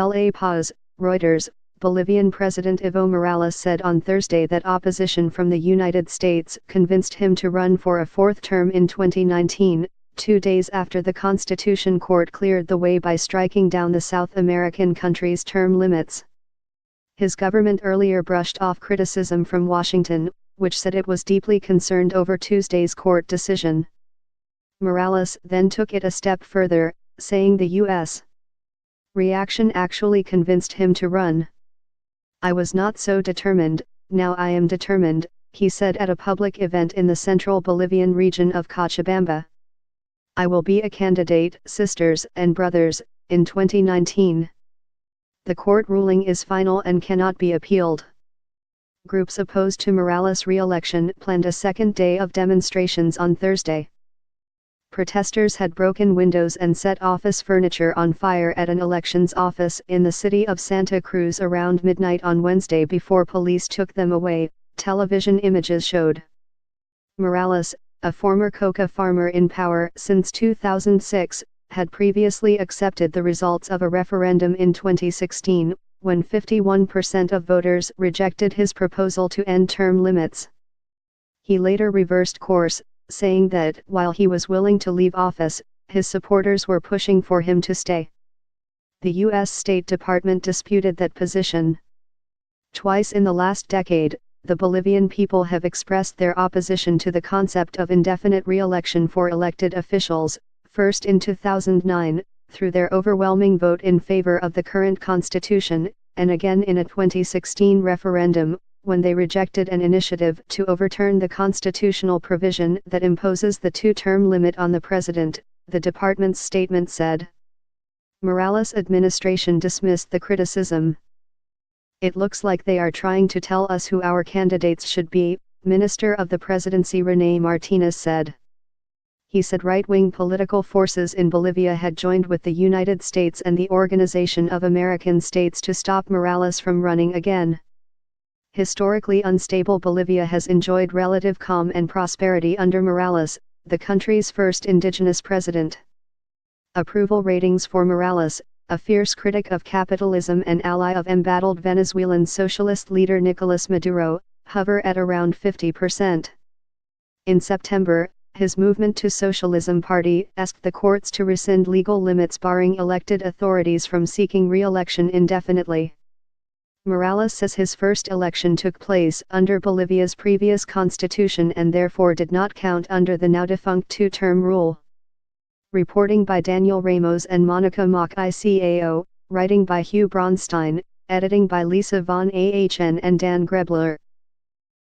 La Paz, Reuters. Bolivian President Evo Morales said on Thursday that opposition from the United States convinced him to run for a fourth term in 2019, 2 days after the Constitution Court cleared the way by striking down the South American country's term limits. His government earlier brushed off criticism from Washington, which said it was deeply concerned over Tuesday's court decision. Morales then took it a step further, saying the U.S. reaction actually convinced him to run. "I was not so determined, now I am determined," he said at a public event in the central Bolivian region of Cochabamba. "I will be a candidate, sisters and brothers, in 2019. The court ruling is final and cannot be appealed." Groups opposed to Morales' re-election planned a second day of demonstrations on Thursday. Protesters had broken windows and set office furniture on fire at an elections office in the city of Santa Cruz around midnight on Wednesday before police took them away, television images showed. Morales, a former coca farmer in power since 2006, had previously accepted the results of a referendum in 2016, when 51% of voters rejected his proposal to end term limits. He later reversed course, saying that while he was willing to leave office, his supporters were pushing for him to stay. The U.S. State Department disputed that position. Twice in the last decade, the Bolivian people have expressed their opposition to the concept of indefinite re-election for elected officials, first in 2009, through their overwhelming vote in favor of the current constitution, and again in a 2016 referendum, when they rejected an initiative to overturn the constitutional provision that imposes the two-term limit on the president, the department's statement said. Morales' administration dismissed the criticism. "It looks like they are trying to tell us who our candidates should be," Minister of the Presidency René Martinez said. He said right-wing political forces in Bolivia had joined with the United States and the Organization of American States to stop Morales from running again. Historically unstable Bolivia has enjoyed relative calm and prosperity under Morales, the country's first indigenous president. Approval ratings for Morales, a fierce critic of capitalism and ally of embattled Venezuelan socialist leader Nicolas Maduro, hover at around 50%. In September, his Movement to Socialism party asked the courts to rescind legal limits barring elected authorities from seeking re-election indefinitely. Morales says his first election took place under Bolivia's previous constitution and therefore did not count under the now-defunct two-term rule. Reporting by Daniel Ramos and Monica Mock ICAO, writing by Hugh Bronstein, editing by Lisa von Ahn and Dan Grebler.